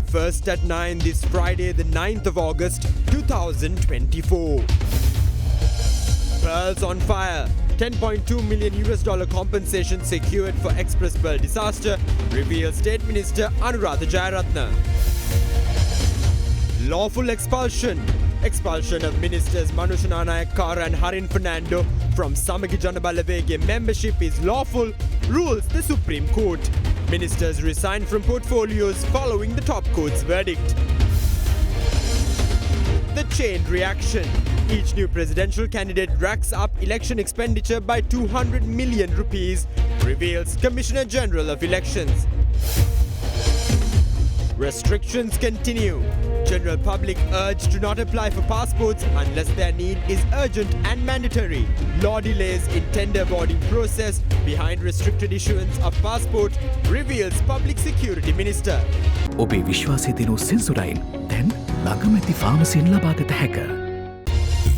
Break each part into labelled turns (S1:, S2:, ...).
S1: first at 9 this Friday, the 9th of August, 2024. Pearls on fire. $10.2 million compensation secured for Express Pearl disaster, reveals State Minister Anuradha Jayaratne. Lawful expulsion. Expulsion of Ministers Manushana Nayakkara and Harin Fernando from Samagi Janabalawege membership is lawful, rules the Supreme Court. Ministers resign from portfolios following the top court's verdict. The chain reaction. Each new presidential candidate racks up election expenditure by 200 million rupees, reveals Commissioner General of Elections. Restrictions continue. General public urged to not apply for passports unless their need is urgent and mandatory. Law delays in tender boarding process behind restricted issuance of passport, reveals Public Security Minister.
S2: ඔබේ විශ්වාසය දිනු සෙන්සුරයින් දැන් ළඟමැති ෆාමසියෙන් ලබා ගත හැක.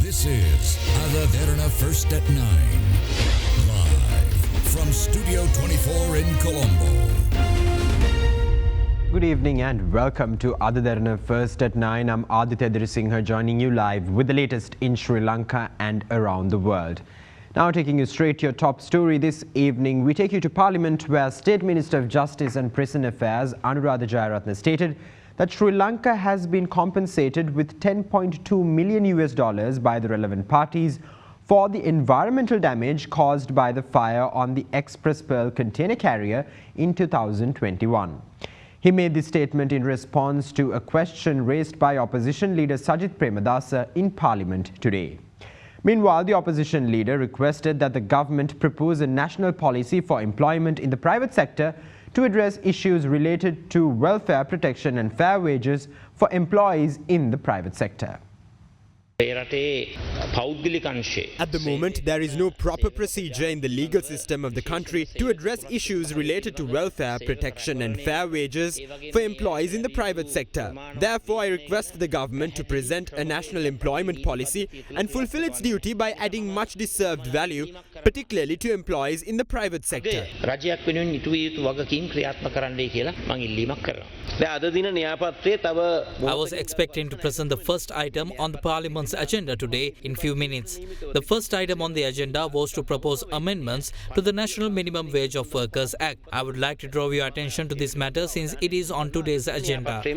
S3: This is Derana First at 9, live from Studio 24 in Colombo.
S4: Good evening and welcome to Derana First at 9. I'm Aditya Dirisinghe joining you live with the latest in Sri Lanka and around the world. Now taking you straight to your top story this evening, we take you to Parliament where State Minister of Justice and Prison Affairs Anuradha Jayaratne stated that Sri Lanka has been compensated with $10.2 million by the relevant parties for the environmental damage caused by the fire on the Express Pearl container carrier in 2021. He made this statement in response to a question raised by opposition leader Sajith Premadasa in Parliament today. Meanwhile, the opposition leader requested that the government propose a national policy for employment in the private sector to address issues related to welfare protection and fair wages for employees in the private sector.
S1: At the moment, there is no proper procedure in the legal system of the country to address issues related to welfare, protection and fair wages for employees in the private sector. Therefore, I request the government to present a national employment policy and fulfill its duty by adding much deserved value, particularly to employees in the private sector.
S5: I was expecting to present the first item on the Parliament's agenda today in few minutes. The first item on the agenda was to propose amendments to the National Minimum Wage of Workers Act. I would like to draw your attention to this matter since it is on today's agenda.
S1: The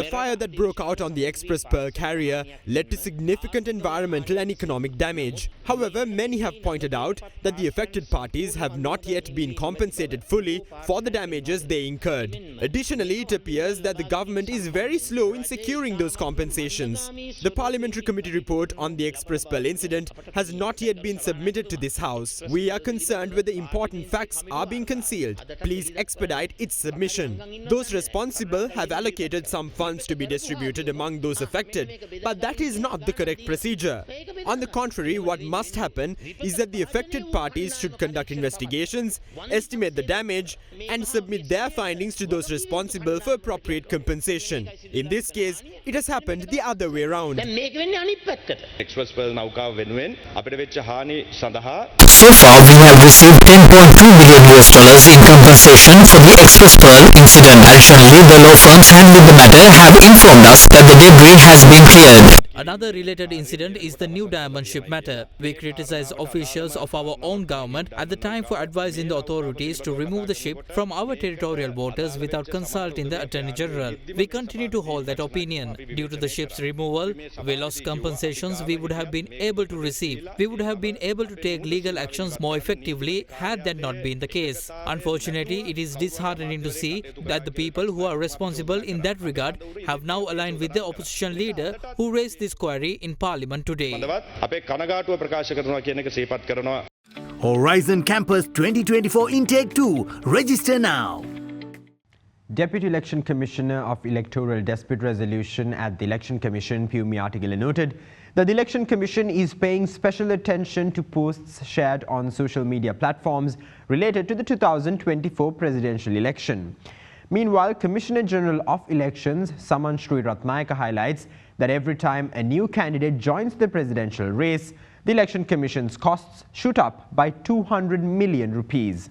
S1: fire that broke out on the Express Pearl carrier led to significant environmental and economic damage. However, many have pointed out that the affected parties have not yet been compensated fully for the damages they incurred. Additionally, it appears that the government is very slow in securing those compensations. The Parliamentary Committee report on the Express Pearl incident has not yet been submitted to this House. We are concerned whether important facts are being concealed. Please expedite its submission. Those responsible have allocated some funds to be distributed among those affected, but that is not the correct procedure. On the contrary, what must happen is that the affected parties should conduct investigations, estimate the damage, and submit their findings to those responsible for appropriate compensation. In this case, it has happened the other way around.
S6: Express Pearl Nauka වෙනුවෙන් අපිට වෙච්ච හානි සඳහා
S2: So far, we have received $10.2 million in compensation for the Express Pearl incident. Additionally, the law firms handling the matter have informed us that the debris has been cleared.
S5: Another related incident is the new diamond ship matter. We criticize officials of our own government at the time for advising the authorities to remove the ship from our territorial waters without consulting the Attorney General. We continue to hold that opinion. Due to the ship's removal, we lost compensations we would have been able to receive. We would have been able to take legal actions more effectively had that not been the case. Unfortunately, it is disheartening to see that the people who are responsible in that regard have now aligned with the opposition leader who raised this query in Parliament today.
S7: Horizon Campus 2024 Intake 2. Register now.
S4: Deputy Election Commissioner of Electoral Dispute Resolution at the Election Commission, Pumi Artigila, noted that the Election Commission is paying special attention to posts shared on social media platforms related to the 2024 presidential election. Meanwhile, Commissioner General of Elections, Saman Shri Ratnayaka, highlights that every time a new candidate joins the presidential race, the Election Commission's costs shoot up by 200 million rupees.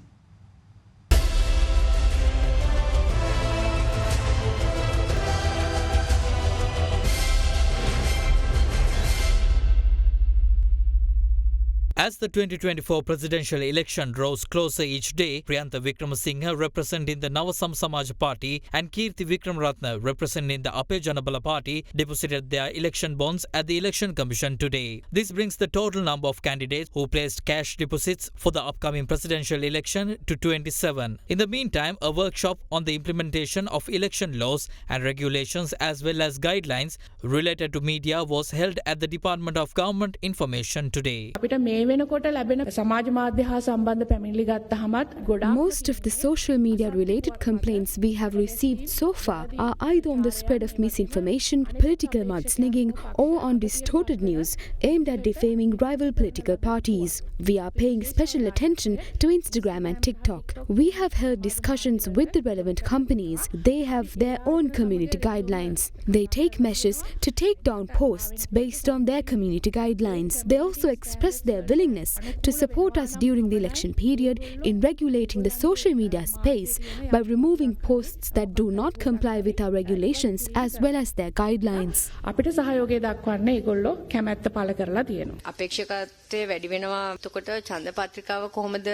S5: As the 2024 presidential election draws closer each day, Priyantha Wickramasinghe representing the Nawasam Samaj Party and Kirti Wickramaratne representing the Ape Janabala Party deposited their election bonds at the Election Commission today. This brings the total number of candidates who placed cash deposits for the upcoming presidential election to 27. In the meantime, a workshop on the implementation of election laws and regulations as well as guidelines related to media was held at the Department of Government Information today.
S8: Most of the social media related complaints we have received so far are either on the spread of misinformation, political mudslinging, or on distorted news aimed at defaming rival political parties. We are paying special attention to Instagram and TikTok. We have held discussions with the relevant companies. They have their own community guidelines. They take measures to take down posts based on their community guidelines. They also express their willingness to support us during the election period in regulating the social media space by removing posts that do not comply with our regulations as well as their guidelines.
S9: අපේක්ෂකත්වයේ වැඩි වෙනවා. එතකොට ඡන්ද පත්‍රිකාව කොහොමද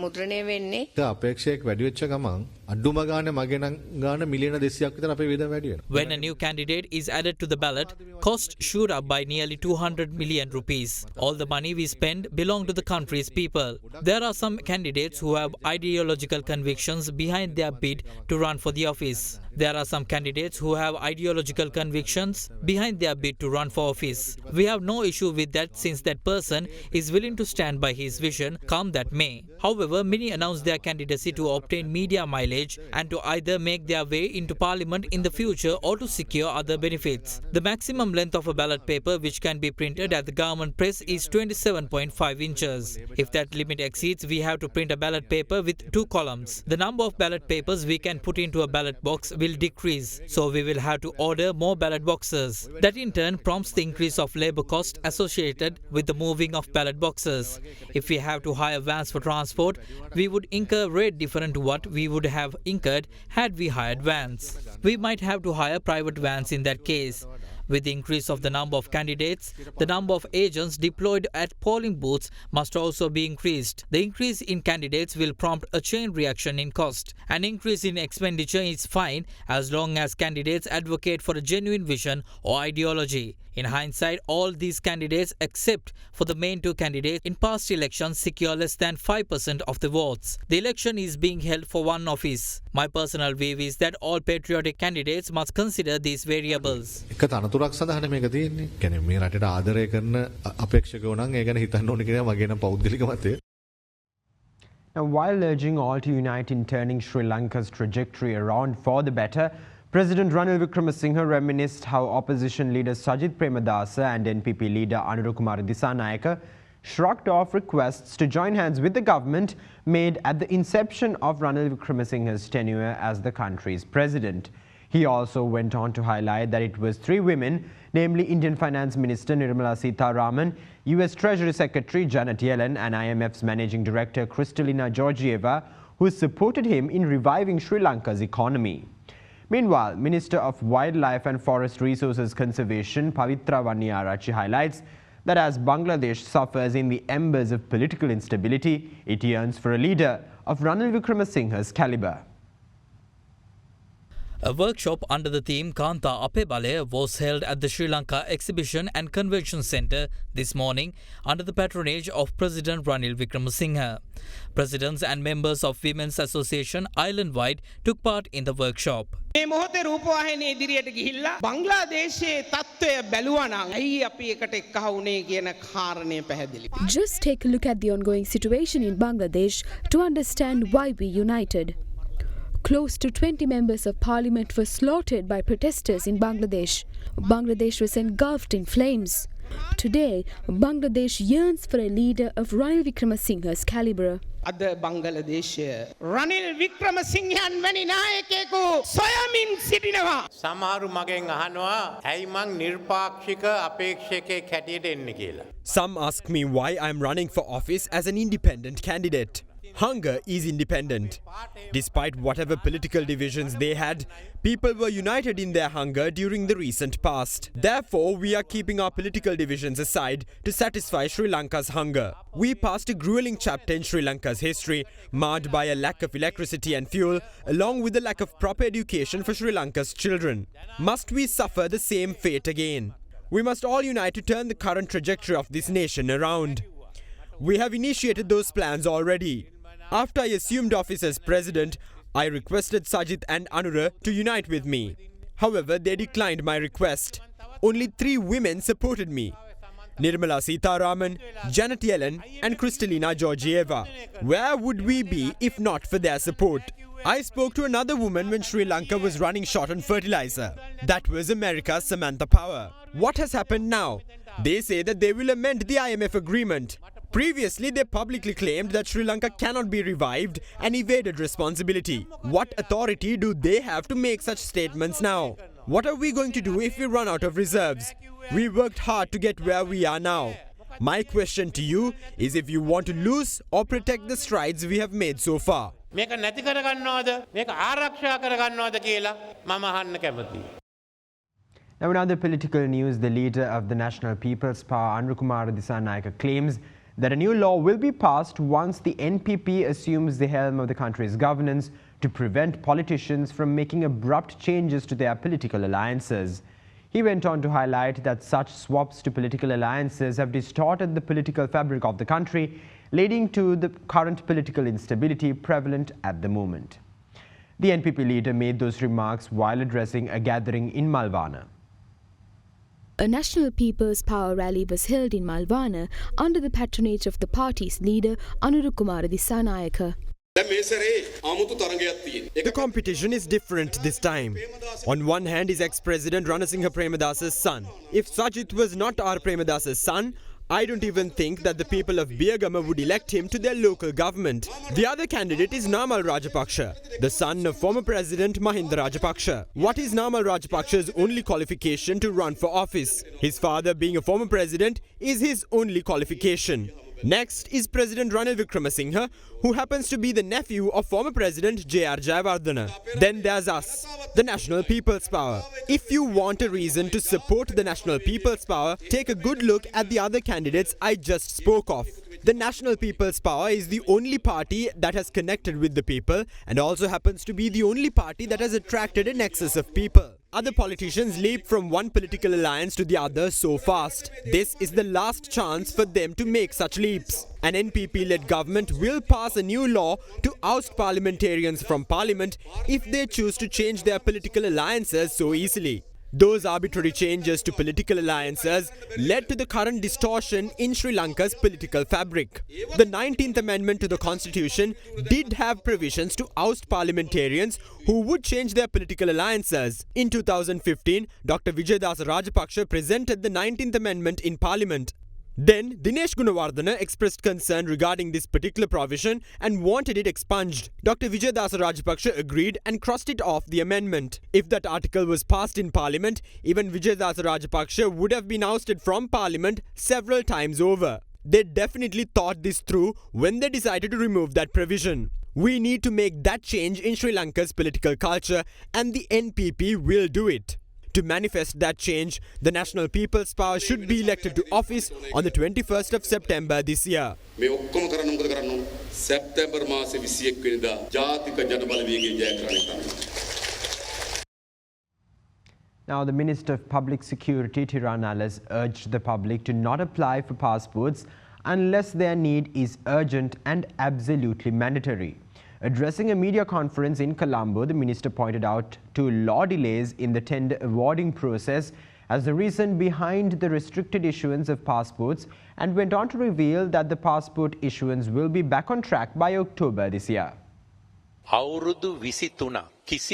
S9: මුද්‍රණය වෙන්නේ?
S10: අපේක්ෂයක් වැඩි වෙච්ච ගමන් අඩුම ගානේ මගේ නම් ගාන මිලියන 200ක් විතර අපේ වියදම වැඩි වෙනවා.
S5: When a new candidate is added to the ballot, cost shoot up by nearly 200 million rupees. All the money we spend belong to the country's people. There are some candidates who have ideological convictions behind their bid to run for the office. There are some candidates who have ideological convictions behind their bid to run for office. We have no issue with that since that person is willing to stand by his vision, come that may. However, many announce their candidacy to obtain media mileage and to either make their way into parliament in the future or to secure other benefits. The maximum length of a ballot paper which can be printed at the government press is 27.5 inches. If that limit exceeds, we have to print a ballot paper with 2 columns. The number of ballot papers we can put into a ballot box will decrease, so we will have to order more ballot boxes. That in turn prompts the increase of labour cost associated with the moving of ballot boxes. If we have to hire vans for transport, we would incur rate different to what we would have incurred had we hired vans. We might have to hire private vans in that case. With the increase of the number of candidates, the number of agents deployed at polling booths must also be increased. The increase in candidates will prompt a chain reaction in cost. An increase in expenditure is fine as long as candidates advocate for a genuine vision or ideology. In hindsight, all these candidates except for the main 2 candidates in past elections secure less than 5% of the votes. The election is being held for 1 office. My personal view is that all patriotic candidates must consider these variables.
S10: එක තනතුරක් සඳහානේ මේක තියෙන්නේ. කියන්නේ මේ රටට ආදරය කරන අපේක්ෂකයෝ නම් ඒ ගැන හිතන්න ඕනේ කියලා මගේ නම් පෞද්ගලික මතය.
S4: Now, while urging all to unite in turning Sri Lanka's trajectory around for the better, President Ranil Wickramasinghe reminisced how opposition leader Sajith Premadasa and NPP leader Anurukumara Dissanayake shrugged off requests to join hands with the government made at the inception of Ranil Wickramasinghe's tenure as the country's president. He also went on to highlight that it was 3 women, namely Indian Finance Minister Nirmala Sitharaman, US Treasury Secretary Janet Yellen and IMF's Managing Director Kristalina Georgieva, who supported him in reviving Sri Lanka's economy. Meanwhile, Minister of Wildlife and Forest Resources Conservation Pavitra Vaniyarachi highlights that as Bangladesh suffers in the embers of political instability, it yearns for a leader of Ranil Wickramasinghe's caliber.
S5: A workshop under the theme Kanta Ape Bale was held at the Sri Lanka Exhibition and Convention Centre this morning under the patronage of President Ranil Wickramasinghe. Presidents and members of Women's Association Island-wide took part in the workshop.
S11: මේ මොහොතේ රූපවාහිනිය ඉදිරියට ගිහිල්ලා බංග්ලාදේශයේ තත්ත්වය බැලුවා නම් ඇයි අපි එකට එක්කහ වුණේ කියන කාරණය පැහැදිලි.
S8: Just take a look at the ongoing situation in Bangladesh to understand why we united. Close to 20 members of parliament were slaughtered by protesters in Bangladesh. Bangladesh was engulfed in flames. Today, Bangladesh yearns for a leader of Ranil Wickramasinghe's caliber.
S11: අද බංගලදේශය රනිල් වික්‍රමසිංහයන් වැනි නායකයෙකු සොයමින් සිටිනවා.
S12: සමහරු මගෙන් අහනවා ඇයි මං නිර්පාක්ෂික අපේක්ෂකයෙක් හැටියට එන්නේ කියලා.
S1: Some ask me why I am running for office as an independent candidate. Hunger is independent. Despite whatever political divisions they had, people were united in their hunger during the recent past. Therefore, we are keeping our political divisions aside to satisfy Sri Lanka's hunger. We passed a grueling chapter in Sri Lanka's history, marred by a lack of electricity and fuel, along with the lack of proper education for Sri Lanka's children. Must we suffer the same fate again? We must all unite to turn the current trajectory of this nation around. We have initiated those plans already. After I assumed office as president, I requested Sajith and Anura to unite with me. However, they declined my request. Only 3 women supported me: Nirmala Sitharaman, Janet Yellen and Kristalina Georgieva. Where would we be if not for their support? I spoke to another woman when Sri Lanka was running short on fertilizer. That was America's Samantha Power. What has happened now? They say that they will amend the IMF agreement. Previously, they publicly claimed that Sri Lanka cannot be revived and evaded responsibility. What authority do they have to make such statements now? What are we going to do if we run out of reserves? We worked hard to get where we are now. My question to you is if you want to lose or protect the strides we have made so far.
S12: මේක නැති කරගන්නවද මේක ආරක්ෂා කරගන්නවද කියලා මම අහන්න කැමතියි.
S4: Now, in other political news, the leader of the National People's Power, Anurukumara Dissanayake, claims that a new law will be passed once the NPP assumes the helm of the country's governance to prevent politicians from making abrupt changes to their political alliances. He went on to highlight that such swaps to political alliances have distorted the political fabric of the country, leading to the current political instability prevalent at the moment. The NPP leader made those remarks while addressing a gathering in Malvana.
S8: A National People's Power rally was held in Malvana under the patronage of the party's leader Anurukumara Dissanayake.
S1: The competition is different this time. On one hand is ex-President Ranasinghe Premadasa's son. If Sajith was not R. Premadasa's son, I don't even think that the people of Biyagama would elect him to their local government. The other candidate is Namal Rajapaksha, the son of former President Mahinda Rajapaksha. What is Namal Rajapaksha's only qualification to run for office? His father being a former president is his only qualification. Next is President Ranil Wickremesinghe, who happens to be the nephew of former President J.R. Jayawardena. Then there's us, the National People's Power. If you want a reason to support the National People's Power, take a good look at the other candidates I just spoke of. The National People's Power is the only party that has connected with the people and also happens to be the only party that has attracted an excess of people. Other politicians leap from one political alliance to the other so fast. This is the last chance for them to make such leaps. An NPP-led government will pass a new law to oust parliamentarians from parliament if they choose to change their political alliances so easily. Those arbitrary changes to political alliances led to the current distortion in Sri Lanka's political fabric. The 19th Amendment to the Constitution did have provisions to oust parliamentarians who would change their political alliances. In 2015, Dr. Vijayadasa Rajapaksa presented the 19th Amendment in Parliament. Then, Dinesh Gunawardena expressed concern regarding this particular provision and wanted it expunged. Dr. Vijayadasa Rajapaksa agreed and crossed it off the amendment. If that article was passed in Parliament, even Vijayadasa Rajapaksa would have been ousted from Parliament several times over. They definitely thought this through when they decided to remove that provision. We need to make that change in Sri Lanka's political culture, and the NPP will do it. To manifest that change, the National People's Power should be elected to office on the 21st of September this year.
S4: Now, the Minister of Public Security, Derana, has urged the public to not apply for passports unless their need is urgent and absolutely mandatory. Addressing a media conference in Colombo, the minister pointed out two law delays in the tender awarding process as the reason behind the restricted issuance of passports, and went on to reveal that the passport issuance will be back on track by October this year.
S5: Sri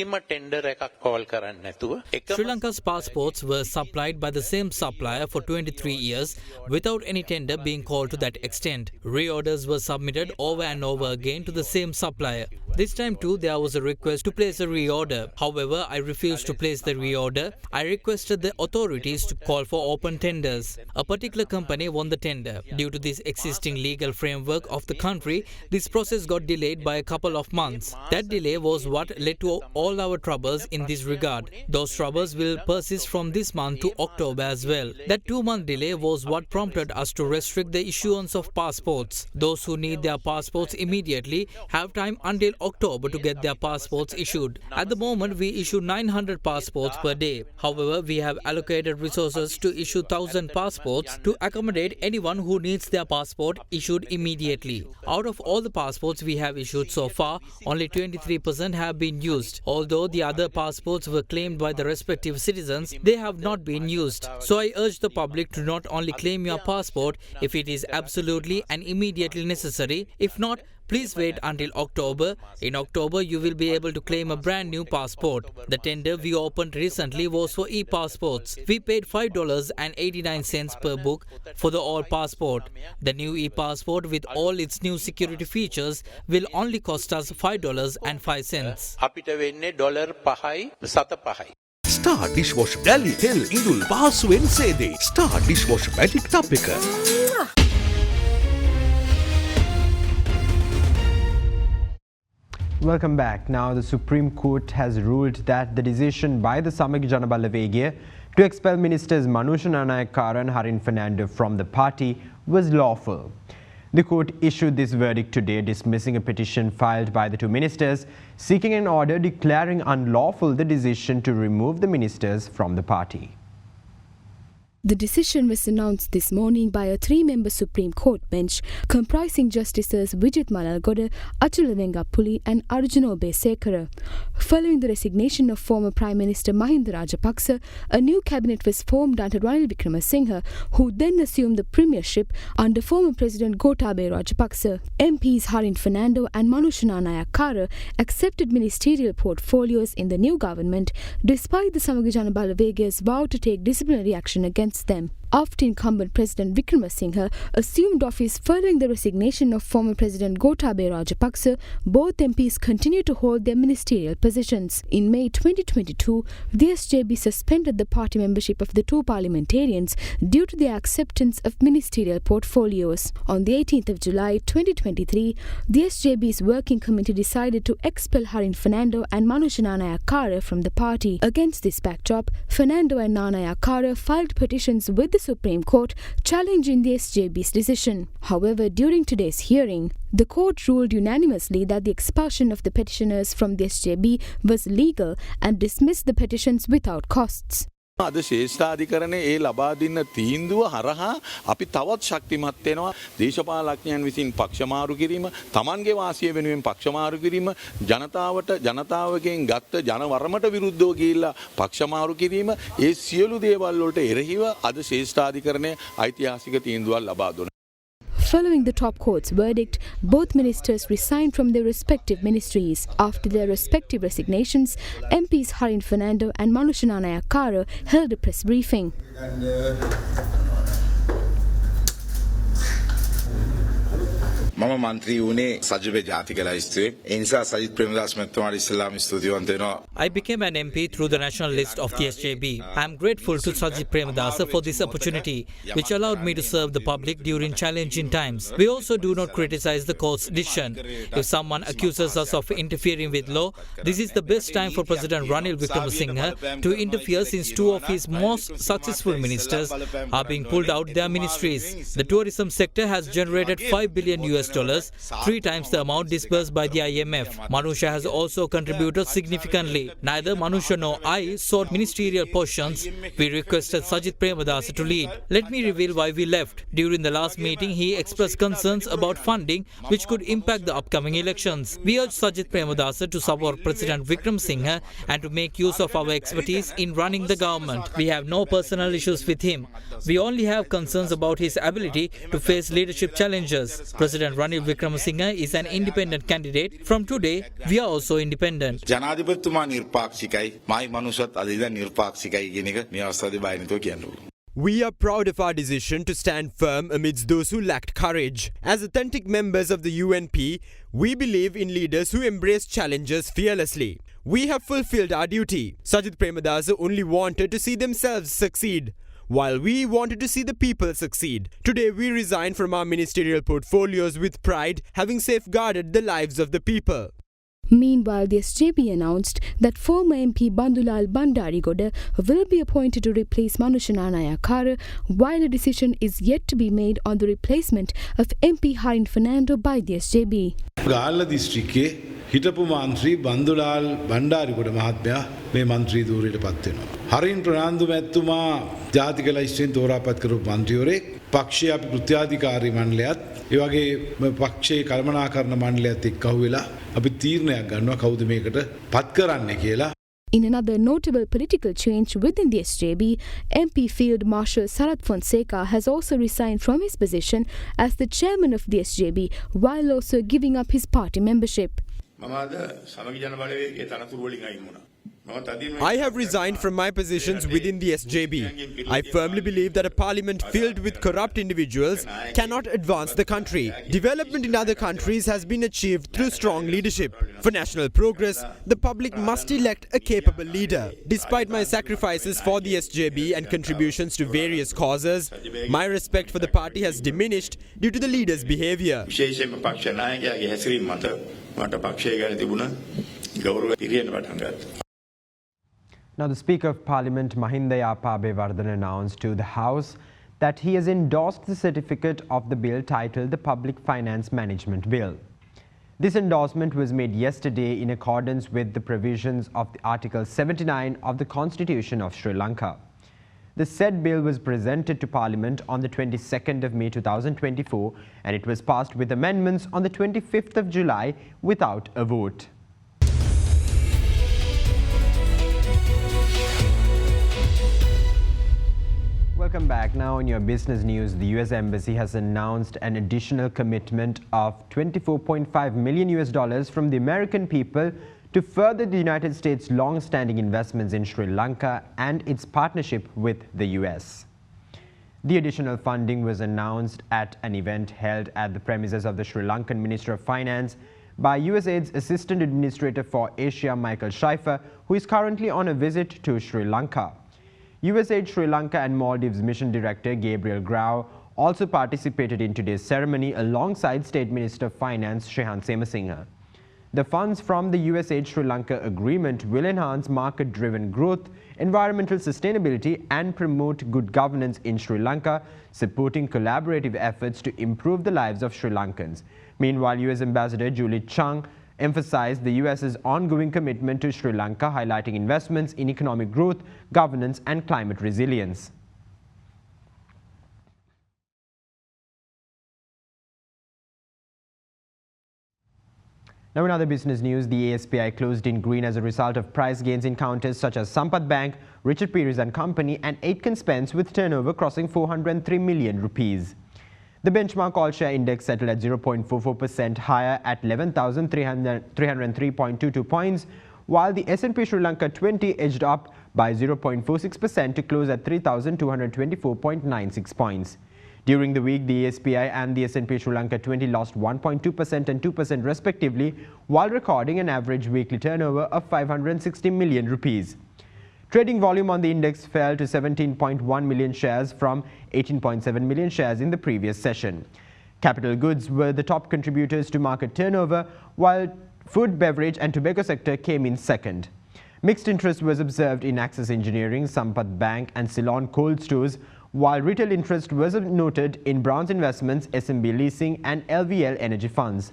S5: Lanka's passports were supplied by the same supplier for 23 years without any tender being called to that extent. Reorders were submitted over and over again to the same supplier. This time too there was a request to place a reorder. However, I refused to place the reorder. I requested the authorities to call for open tenders. A particular company won the tender. Due to this existing legal framework of the country, this process got delayed by a couple of months. That delay was what led to all our troubles in this regard. Those troubles will persist from this month to October as well. That 2-month delay was what prompted us to restrict the issuance of passports. Those who need their passports immediately have time until October to get their passports issued. At the moment, we issue 900 passports per day. However, we have allocated resources to issue 1,000 passports to accommodate anyone who needs their passport issued immediately. Out of all the passports we have issued so far, only 23% have been used. Although the other passports were claimed by the respective citizens, they have not been used. So I urge the public to not only claim your passport if it is absolutely and immediately necessary. If not, please wait until October. In October, you will be able to claim a brand new passport. The tender we opened recently was for e-passports. We paid $5.89 per book for the all passport. The new e-passport with all its new security features will only cost us $5.05.
S13: Star dishwasher Dali Hell Indul Pahasuwen Sede. Star dishwasher magic tub එක.
S4: Welcome back. Now the Supreme Court has ruled that the decision by the Samagya Jana Balawegaya to expel ministers Manusha Nanayakara and Harin Fernando from the party was lawful. The court issued this verdict today, dismissing a petition filed by the two ministers seeking an order declaring unlawful the decision to remove the ministers from the party.
S8: The decision was announced this morning by a 3-member Supreme Court bench comprising Justices Vijit Malalgoda, Achula Vengappuli and Arjuna Obesekara. Following the resignation of former Prime Minister Mahinda Rajapaksa, a new cabinet was formed under Ranil Wickremesinghe, who then assumed the premiership under former President Gotabaya Rajapaksa. MPs Harin Fernando and Manusha Nanayakara accepted ministerial portfolios in the new government despite the Samagya Jana Balawegaya's vow to take disciplinary action against them. After incumbent President Wickremesinghe assumed office following the resignation of former President Gotabaya Rajapaksa, both MPs continue to hold their ministerial positions. In May 2022, the SJB suspended the party membership of the two parliamentarians due to their acceptance of ministerial portfolios. On the 18th of July 2023, the SJB's working committee decided to expel Harin Fernando and Manusha Nanayakara from the party. Against this backdrop, Fernando and Nanayakara filed petitions with the Supreme Court challenging the SJB's decision. However, during today's hearing, the court ruled unanimously that the expulsion of the petitioners from the SJB was legal and dismissed the petitions without costs.
S14: අද ශ්‍රේෂ්ඨාධිකරණයේ ඒ ලබා දෙන තීන්දුව හරහා අපි තවත් ශක්තිමත් වෙනවා දේශපාලඥයන් විසින් පක්ෂමාරු කිරීම තමන්ගේ වාසිය වෙනුවෙන් පක්ෂමාරු කිරීම ජනතාවගෙන් ගත්ත ජනවරමට විරුද්ධව ගිහිල්ලා පක්ෂමාරු කිරීම ඒ සියලු දේවල් වලට එරෙහිව අද ශ්‍රේෂ්ඨාධිකරණයේ ඓතිහාසික තීන්දුවක් ලබා දුන්නා.
S8: Following the top court's verdict, both ministers resigned from their respective ministries. After their respective resignations, MPs Harin Fernando and Manusha Nanayakara held a press briefing.
S15: මම මන්ත්‍රී වුණේ සජිබේ ජාතික ලයිස්තුවේ. ඒ නිසා සජිත් ප්‍රේමදාස මහත්මයාට ඉස්ලාම ස්තුතිවන්ත වෙනවා.
S5: I became an MP through the national list of the SJB. I am grateful to Sajid Premadasa for this opportunity, which allowed me to serve the public during challenging times. We also do not criticize the court's decision. If someone accuses us of interfering with law, this is the best time for President Ranil Wickremesinghe to interfere, since two of his most successful ministers are being pulled out their ministries. The tourism sector has generated $5 billion, 3 times the amount disbursed by the IMF. Manusha has also contributed significantly. Neither Manusha nor I sought ministerial portions. We requested Sajid Premadasa to lead. Let me reveal why we left. During the last meeting, he expressed concerns about funding which could impact the upcoming elections. We urge Sajid Premadasa to support President Wickremesinghe and to make use of our expertise in running the government. We have no personal issues with him. We only have concerns about his ability to face leadership challenges. President Ranil Wickremesinghe is an independent candidate. From today, we are also independent.
S15: ජනාධිපතිතුමා නිර්පාක්ෂිකයි. මයි මනුෂ්‍යත් අද ඉඳන් නිර්පාක්ෂිකයි කියන එක මේ අවස්ථාවේ බය නැතුව කියන්න ඕනේ.
S1: We are proud of our decision to stand firm amidst those who lacked courage. As authentic members of the UNP, we believe in leaders who embrace challenges fearlessly. We have fulfilled our duty. Sajith Premadasa only wanted to see themselves succeed, while we wanted to see the people succeed. Today we resign from our ministerial portfolios with pride, having safeguarded the lives of the people.
S8: Meanwhile, the SJB announced that former MP Bandulal Bandarigoda will be appointed to replace Manusha Nayakara, while a decision is yet to be made on the replacement of MP Harin Fernando by the SJB.
S16: Gala district හිටපු මන්ත්‍රී බන්දුලාල් බණ්ඩාරිගොඩ මහත්මයා මේ මන්ත්‍රී ධූරයට පත් වෙනවා. හරින් ප්‍රනාන්දු මැතිතුමා ජාතික ලයිස්ට්ෙන් තෝරාපත් කරපු මන්ත්‍රීවරයෙක් පක්ෂයේ අපි කෘත්‍යාධිකාරී මණ්ඩලයත් ඒ වගේ පක්ෂයේ කළමනාකරණ මණ්ඩලයත් එක්ක අහුවෙලා අපි තීරණයක් ගන්නවා කවුද මේකට පත් කරන්නේ කියලා.
S8: In another notable political change within the SJB, MP Field Marshal Sarath Fonseca has also resigned from his position as the chairman of the SJB, while also giving up his party membership.
S1: I have resigned from my positions within the SJB. I firmly believe that a parliament filled with corrupt individuals cannot advance the country. Development in other countries has been achieved through strong leadership. For national progress, the public must elect a capable leader. Despite my sacrifices for the SJB and contributions to various causes, my respect for the party has diminished due to the leader's behavior.
S4: Now, the Speaker of Parliament, Mahinda Yapa announced to the House that he has endorsed the certificate of the bill titled the Public Finance Management Bill. This endorsement was made yesterday in accordance with the provisions of the Article 79 of the Constitution of Sri Lanka. The said bill was presented to Parliament on the 22nd of May 2024 and it was passed with amendments on the 25th of July without a vote. Welcome back. Now in your business news, the US Embassy has announced an additional commitment of $24.5 million from the American people to further the United States' long-standing investments in Sri Lanka and its partnership with the US. The additional funding was announced at an event held at the premises of the Sri Lankan Minister of Finance by USAID's Assistant Administrator for Asia, Michael Schiffer, who is currently on a visit to Sri Lanka. USAID Sri Lanka and Maldives Mission Director Gabriel Grau also participated in today's ceremony alongside State Minister of Finance Shehan Semasinghe. The funds from the USAID Sri Lanka agreement will enhance market-driven growth, environmental sustainability and promote good governance in Sri Lanka, supporting collaborative efforts to improve the lives of Sri Lankans. Meanwhile, US Ambassador Julie Chung emphasized the US's ongoing commitment to Sri Lanka, highlighting investments in economic growth, governance and climate resilience. Now in other business news, the ASPI closed in green as a result of price gains in counters such as Sampath Bank, Richard Peters and Company and Aitken Spence with turnover crossing 403 million rupees. The benchmark all-share index settled at 0.44% higher at 11,303.22 points, while the S&P Sri Lanka 20 edged up by 0.46% to close at 3,224.96 points. During the week, the ASPI and the S&P Sri Lanka 20 lost 1.2% and 2% respectively, while recording an average weekly turnover of 560 million rupees. Trading volume on the index fell to 17.1 million shares from 18.7 million shares in the previous session. Capital goods were the top contributors to market turnover, while food, beverage and tobacco sector came in second. Mixed interest was observed in Axis Engineering, Sampath Bank and Ceylon Cold Stores, while retail interest was noted in Brown's Investments, SMB Leasing and LVL Energy Funds.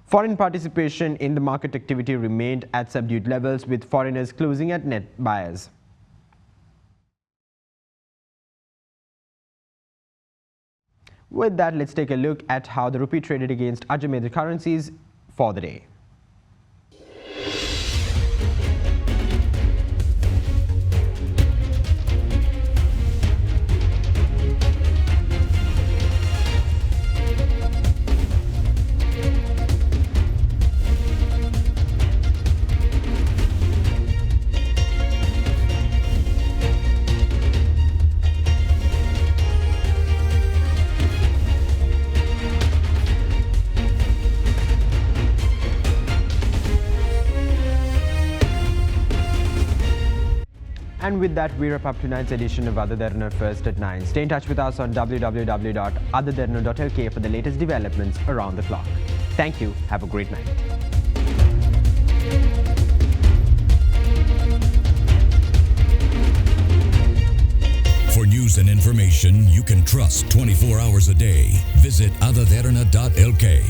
S4: Foreign participation in the market activity remained at subdued levels, with foreigners closing at net buyers. With that, let's take a look at how the rupee traded against other major currencies for the day. And with that, we wrap up tonight's edition of Ada Derana First at 9. Stay in touch with us on www.adaderana.lk for the latest developments around the clock. Thank you. Have a great night.
S3: For news and information you can trust 24 hours a day, visit adaderana.lk.